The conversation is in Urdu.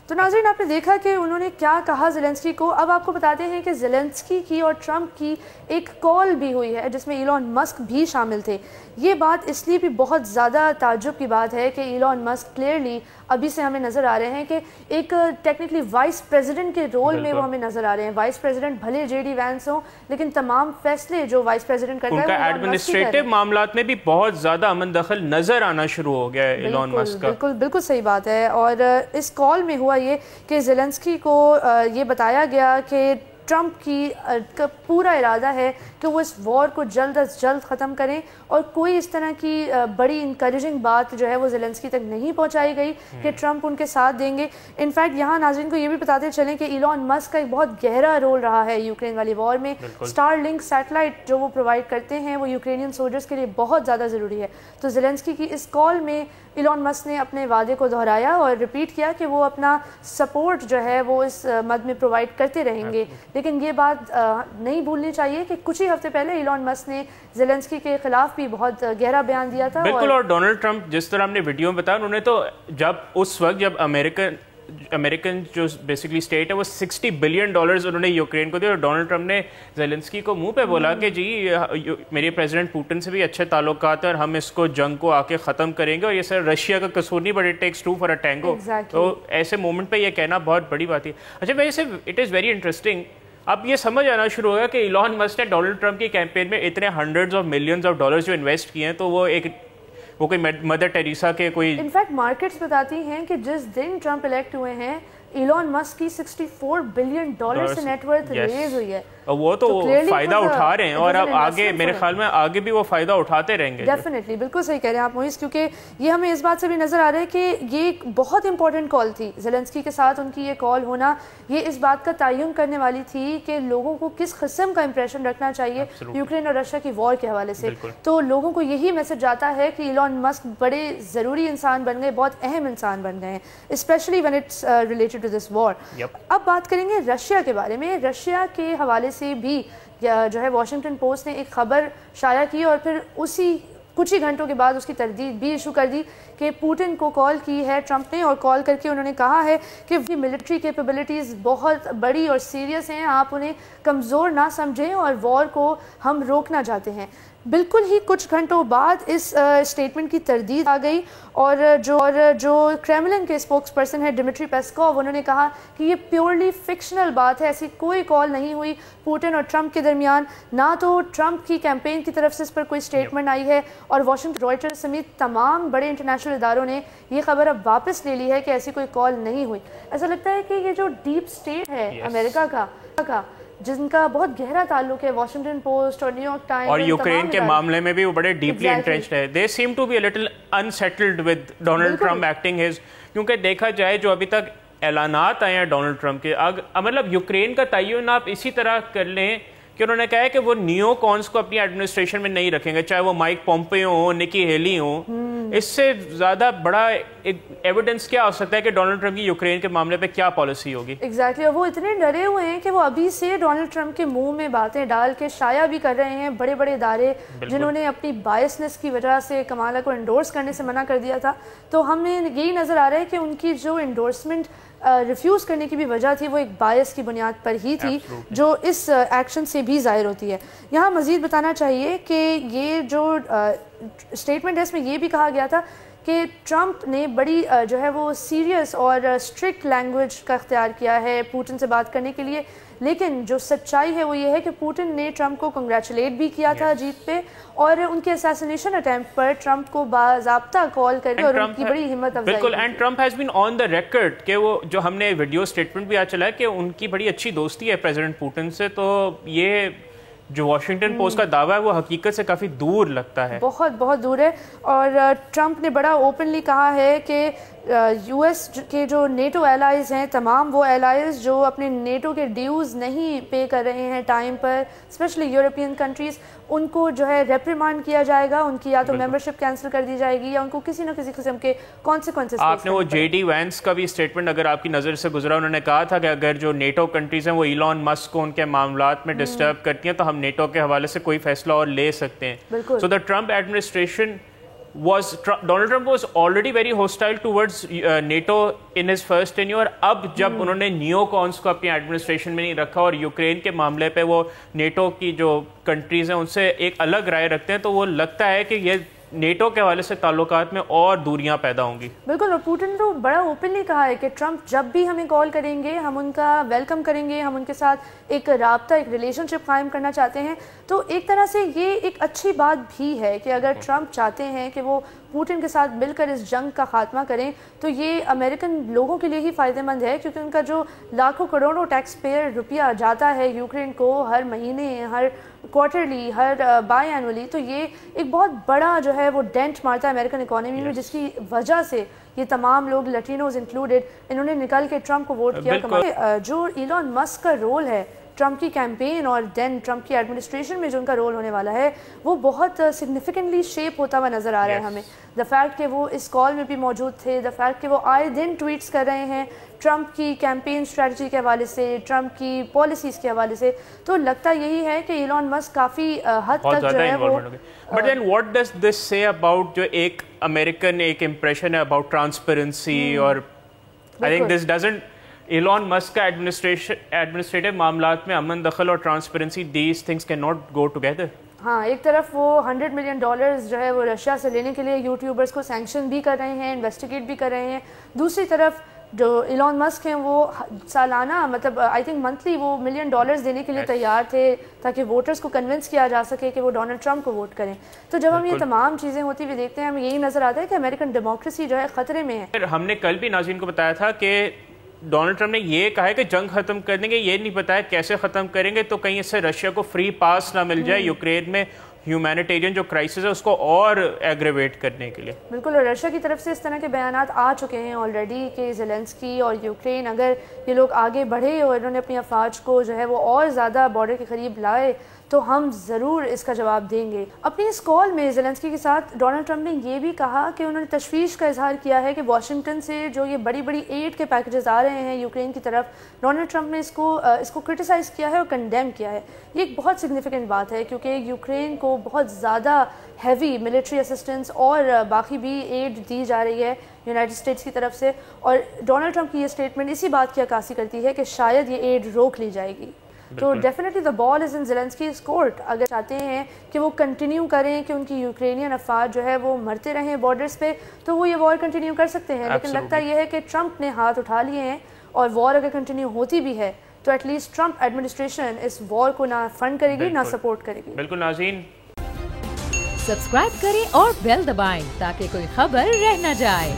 تو ناظرین آپ نے دیکھا کہ انہوں نے کیا کہا زیلنسکی کو. اب آپ کو بتاتے ہیں کہ زیلنسکی کی اور ٹرمپ کی ایک کال بھی ہوئی ہے جس میں ایلون مسک بھی شامل تھے. یہ بات اس لیے بھی بہت زیادہ تعجب کی بات ہے کہ ایلون مسک کلیئرلی ابھی سے ہمیں نظر آ رہے ہیں کہ ایک ٹیکنیکلی وائس پریزیڈنٹ کے رول میں وہ ہمیں نظر آ رہے ہیں. وائس پریزیڈنٹ بھلے جے ڈی وینس ہوں لیکن تمام فیصلے جو وائس پریزیڈنٹ کرتا ہے ان کا ایڈمنسٹریٹو معاملات میں بھی بہت زیادہ امن دخل نظر آنا شروع ہو گیا ہے ایلون مسک کا. بالکل صحیح بات ہے. اور اس کال میں ہوا یہ کہ زیلنسکی کو یہ بتایا گیا کہ ٹرمپ کی پورا ارادہ ہے کہ وہ اس وار کو جلد از جلد ختم کریں اور کوئی اس طرح کی بڑی انکریجنگ بات جو ہے وہ زیلنسکی تک نہیں پہنچائی گئی کہ ٹرمپ ان کے ساتھ دیں گے. انفیکٹ یہاں ناظرین کو یہ بھی بتاتے چلیں کہ ایلون مسک کا ایک بہت گہرا رول رہا ہے یوکرین والی وار میں. اسٹار لنک سیٹلائٹ جو وہ پرووائڈ کرتے ہیں وہ یوکرینین سولجرز کے لیے بہت زیادہ ضروری ہے. تو زیلنسکی کی اس کال میں ایلون مسک نے اپنے وعدے کو دہرایا اور ریپیٹ کیا کہ وہ اپنا سپورٹ جو ہے وہ اس مد میں پرووائڈ کرتے رہیں گے. لیکن یہ بات نہیں بھولنی چاہیے کہ کچھ ہی ہفتے پہلے ایلون مسک نے زیلنسکی کے خلاف بھی بہت گہرا بیان دیا تھا. بالکل. اور ڈونلڈ ٹرمپ جس طرح ہم نے ویڈیو میں بتایا انہوں نے تو اس وقت جب امریکن جو بیسکلی اسٹیٹ ہے وہ $60 بلین انہوں نے یوکرین کو دیا اور ڈونلڈ ٹرمپ نے زیلنسکی کو منہ پہ بولا کہ جی میرے پریزیڈنٹ پوٹن سے بھی اچھے تعلقات ہیں اور ہم اس کو جنگ کو آ کے ختم کریں گے اور یہ سر رشیا کا قصور نہیں but it takes two for a tango. تو ایسے مومنٹ پہ یہ کہنا بہت بڑی بات ہے. اچھا ویسے اٹ از ویری انٹرسٹنگ. اب یہ سمجھ آنا شروع ہو گیا کہ ایلون مسک نے ڈونلڈ ٹرمپ کی کیمپین میں اتنے hundreds of millions of dollars جو انویسٹ کیے ہیں تو وہ کوئی مدر ٹیریسا کے کوئی انفیکٹ مارکیٹس بتاتی ہیں کہ جس دن ٹرمپ الیکٹ ہوئے ہیں ایلون مسک کی $64 بلین سے نیٹ ورتھ ریز ہوئی ہے. وہ تو فائدہ اٹھا رہے ہیں اور اب آگے میرے خیال میں آگے بھی وہ فائدہ اٹھاتے رہیں گے. ڈیفینیٹلی بالکل صحیح کہہ رہے ہیں آپ موئز کیونکہ یہ ہمیں اس بات سے بھی نظر آ رہا ہے کہ یہ ایک بہت امپورٹنٹ کال تھی. زیلنسکی کے ساتھ ان کی یہ کال ہونا یہ اس بات کا تعین کرنے والی تھی کہ لوگوں کو کس قسم کا امپریشن رکھنا چاہیے یوکرین اور رشیا کی وار کے حوالے سے. تو لوگوں کو یہی میسج جاتا ہے کہ ایلون مسک بڑے ضروری انسان بن گئے, بہت اہم انسان بن گئے ہیں especially when it's related to this war. اب بات کریں گے رشیا کے بارے میں. رشیا کے حوالے سے بھی جو ہے واشنگٹن پوسٹ نے ایک خبر شائع کی اور پھر اسی کچھ ہی گھنٹوں کے بعد اس کی تردید بھی ایشو کر دی کہ پوٹن کو کال کی ہے ٹرمپ نے اور کال کر کے انہوں نے کہا ہے کہ ملٹری کیپیبلٹیز بہت بڑی اور سیریس ہیں, آپ انہیں کمزور نہ سمجھیں اور وار کو ہم روکنا چاہتے ہیں. بالکل ہی کچھ گھنٹوں بعد اس اسٹیٹمنٹ کی تردید آ گئی اور جو کریملن کے اسپوکس پرسن ہے ڈمیٹری پیسکوو انہوں نے کہا کہ یہ پیورلی فکشنل بات ہے, ایسی کوئی کال نہیں ہوئی پوٹن اور ٹرمپ کے درمیان, نہ تو ٹرمپ کی کیمپین کی طرف سے اس پر کوئی اسٹیٹمنٹ آئی ہے. اور واشنگٹن رائٹرز سمیت تمام بڑے انٹرنیشنل اداروں نے یہ خبر اب واپس لے لی ہے کہ ایسی کوئی کال نہیں ہوئی. ایسا لگتا ہے کہ یہ جو ڈیپ اسٹیٹ ہے امریکہ کا جن کا بہت گہرا تعلق ہے واشنگٹن پوسٹ اور نیو یارک ٹائمز اور یوکرین کے معاملے میں بھی وہ بڑے ڈیپلی انٹرسٹڈ ہے. They seem to be a little unsettled with Donald Trump acting his, کیونکہ دیکھا جائے جو ابھی تک اعلانات آئے ہیں ڈونلڈ ٹرمپ کے مطلب یوکرین کا تعین آپ اسی طرح کر لیں کہ انہوں نے کہا ہے کہ وہ نیو کونس کو اپنی ایڈمنسٹریشن میں نہیں رکھیں گے, چاہے وہ مائک پومپیو ہوں, نکی ہیلی ہوں. اس سے زیادہ بڑا ایویڈنس کیا ہو سکتا ہے کہ ڈونلڈ ٹرمپ کی یوکرین کے معاملے پہ کیا پالیسی ہوگی. ایگزیکٹلی. اور وہ اتنے ڈرے ہوئے ہیں کہ وہ ابھی سے ڈونلڈ ٹرمپ کے منہ میں باتیں ڈال کے شائع بھی کر رہے ہیں. بڑے بڑے ادارے جنہوں نے اپنی بائسنس کی وجہ سے کمالا کو انڈورس کرنے سے منع کر دیا تھا, تو ہمیں یہی نظر آ رہا ہے کہ ان کی جو انڈورسمنٹ ریفیوز کرنے کی بھی وجہ تھی وہ ایک بائس کی بنیاد پر ہی تھی جو اس ایکشن سے بھی ظاہر ہوتی ہے. یہاں مزید بتانا چاہیے کہ یہ جو اسٹیٹمنٹ ہے اس میں یہ بھی کہا گیا تھا کہ ٹرمپ نے بڑی جو ہے وہ سیریس اور اسٹرکٹ لینگویج کا اختیار کیا ہے پوٹن سے بات کرنے کے لیے, لیکن جو سچائی ہے وہ یہ ہے کہ پوٹن نے ٹرمپ کو کنگریچولیٹ بھی کیا تھا جیت پہ, اور ان کے اسیسینیشن اٹیمپٹ پر ٹرمپ کو باضابطہ کال کر کے اور ان کی بڑی ہمت افزائی. بالکل. And Trump has been on the record کہ وہ جو ہم نے ویڈیو اسٹیٹمنٹ بھی آج چلا ہے کہ ان کی بڑی اچھی دوستی ہے پریزیڈنٹ پوٹن سے, تو یہ جو واشنگٹن پوسٹ کا دعویٰ ہے وہ حقیقت سے کافی دور لگتا ہے, بہت دور ہے. اور ٹرمپ نے بڑا اوپنلی کہا ہے کہ یو ایس کے جو نیٹو ایلائز ہیں, تمام وہ ایلائز جو اپنے نیٹو کے ڈیوز نہیں پے کر رہے ہیں ٹائم پر, اسپیشلی یورپین کنٹریز, ان کو جو ہے ریپریمانڈ کیا جائے گا, ان کی یا تو ممبرشپ کینسل کر دی جائے گی یا ان کو کسی نہ کسی قسم کے کانسیکوینسز. آپ نے وہ جے ڈی وینس کا بھی اسٹیٹمنٹ اگر آپ کی نظر سے گزرا, انہوں نے کہا تھا کہ اگر جو نیٹو کنٹریز ہیں وہ ایلون مسک کو ان کے معاملات میں ڈسٹرب کرتی ہیں تو ہم نیٹو کے حوالے سے کوئی فیصلہ اور لے سکتے ہیں. So the Trump administration Donald Trump was already very hostile towards NATO in his first tenure. اب جب انہوں نے نیو کونس کو اپنی ایڈمنسٹریشن میں نہیں رکھا اور یوکرین کے معاملے پہ وہ نیٹو کی جو کنٹریز ہیں ان سے ایک الگ رائے رکھتے ہیں، تو وہ لگتا ہے کہ یہ نیٹو کے حوالے سے تعلقات میں اور دوریاں پیدا ہوں گی. بالکل، اور پوٹن نے تو بڑا اوپنلی کہا ہے کہ ٹرمپ جب بھی ہمیں کال کریں گے ہم ان کا ویلکم کریں گے، ہم ان کے ساتھ ایک رابطہ، ایک ریلیشن شپ قائم کرنا چاہتے ہیں. تو ایک طرح سے یہ ایک اچھی بات بھی ہے کہ اگر ٹرمپ چاہتے ہیں کہ وہ پوٹن کے ساتھ مل کر اس جنگ کا خاتمہ کریں تو یہ امریکن لوگوں کے لیے ہی فائدہ مند ہے، کیونکہ ان کا جو لاکھوں کروڑوں ٹیکس پیئر روپیہ جاتا ہے یوکرین کو ہر مہینے، ہر کوارٹرلی، ہر بائی اینولی، تو یہ ایک بہت بڑا جو ہے وہ ڈینٹ مارتا ہے امریکن اکانومی میں، جس کی وجہ سے یہ تمام لوگ لٹینوز انکلوڈیڈ انہوں نے نکل کے ٹرمپ کو ووٹ کیا. جو ایلون مسک کا رول ہے ٹرمپ کی کیمپین اور دین ٹرمپ کی ایڈمنسٹریشن میں جو ان کا رول ہونے والا ہے وہ بہت سگنیفیکنٹلی شیپ ہوتا ہوا نظر آ رہا ہے ہمیں. دا فیکٹ کہ وہ اس کال میں بھی موجود تھے، دا فیکٹ کہ وہ آئے دن ٹویٹس کر رہے ہیں ٹرمپ کی کیمپین اسٹریٹجی کے حوالے سے، ٹرمپ کی پالیسیز کے حوالے سے، تو لگتا یہی ہے کہ ایلون مسک کافی حد تک جو ہے وہ. But then what does this say about جو ایک امریکن ایک امپریشن ہے اباؤٹ ٹرانسپیرنسی، اور I think this doesn't Elon Musk کا ایڈمنسٹریٹو معاملات میں امن دخل اور transparency, these things can not go together. ہاں، ایک طرف وہ $100 ملین جو ہے وہ رشیا سے لینے کے لیے یوٹیوبرز کو سینکشن بھی کر رہے ہیں، انویسٹیگیٹ بھی کر رہے ہیں. دوسری طرف جو ایلون مسک ہیں وہ سالانہ مطلب آئی تھنک منتھلی وہ $1 ملین دینے کے لیے تیار تھے تاکہ ووٹرز کو کنونس کیا جا سکے کہ وہ ڈونلڈ ٹرمپ کو ووٹ کریں. تو جب ہم یہ تمام چیزیں ہوتی ہوئی دیکھتے ہیں ہمیں یہی نظر آتا ہے کہ امریکن ڈیموکریسی جو ہے خطرے میں ہے. ہم نے کل بھی ناظرین کو بتایا تھا کہ ڈونلڈ ٹرمپ نے یہ کہا ہے کہ جنگ ختم کر دیں گے، یہ نہیں بتایا کیسے ختم کریں گے، تو کہیں اس سے رشیا کو فری پاس نہ مل جائے یوکرین میں ہیومینیٹیرین جو کرائسس ہے اس کو اور ایگریویٹ کرنے کے لیے. بالکل، اور رشیا کی طرف سے اس طرح کے بیانات آ چکے ہیں آلریڈی کہ زیلنسکی اور یوکرین اگر یہ لوگ آگے بڑھے اور انہوں نے اپنی افواج کو جو ہے وہ اور زیادہ بارڈر کے قریب لائے تو ہم ضرور اس کا جواب دیں گے. اپنی اس کال میں زیلنسکی کے ساتھ ڈونلڈ ٹرمپ نے یہ بھی کہا کہ انہوں نے تشویش کا اظہار کیا ہے کہ واشنگٹن سے جو یہ بڑی بڑی ایڈ کے پیکیجز آ رہے ہیں یوکرین کی طرف، ڈونلڈ ٹرمپ نے اس کو کرٹیسائز کیا ہے اور کنڈیم کیا ہے. یہ ایک بہت سگنیفیکنٹ بات ہے کیونکہ یوکرین کو بہت زیادہ ہیوی ملٹری اسسٹنس اور باقی بھی ایڈ دی جا رہی ہے یونائٹڈ اسٹیٹس کی طرف سے، اور ڈونلڈ ٹرمپ کی یہ اسٹیٹمنٹ اسی بات کی عکاسی کرتی ہے کہ شاید یہ ایڈ روک لی جائے گی. تو definitely the ball is in زیلنسکیز court. اگر چاہتے ہیں کہ وہ کنٹینیو کریں کہ ان کی یوکرینین افواج جو ہے وہ مرتے رہیں بارڈرز پہ تو وہ یہ وار کنٹینیو کر سکتے ہیں، لیکن لگتا یہ ہے کہ ٹرمپ نے ہاتھ اٹھا لیے ہیں اور وار اگر کنٹینیو ہوتی بھی ہے تو ایٹ لیسٹ ٹرمپ ایڈمنسٹریشن اس وار کو نہ فنڈ کرے گی نہ سپورٹ کرے گی. بالکل ناظرین، سبسکرائب کریں اور بیل دبائیں تاکہ کوئی خبر رہ نہ جائے.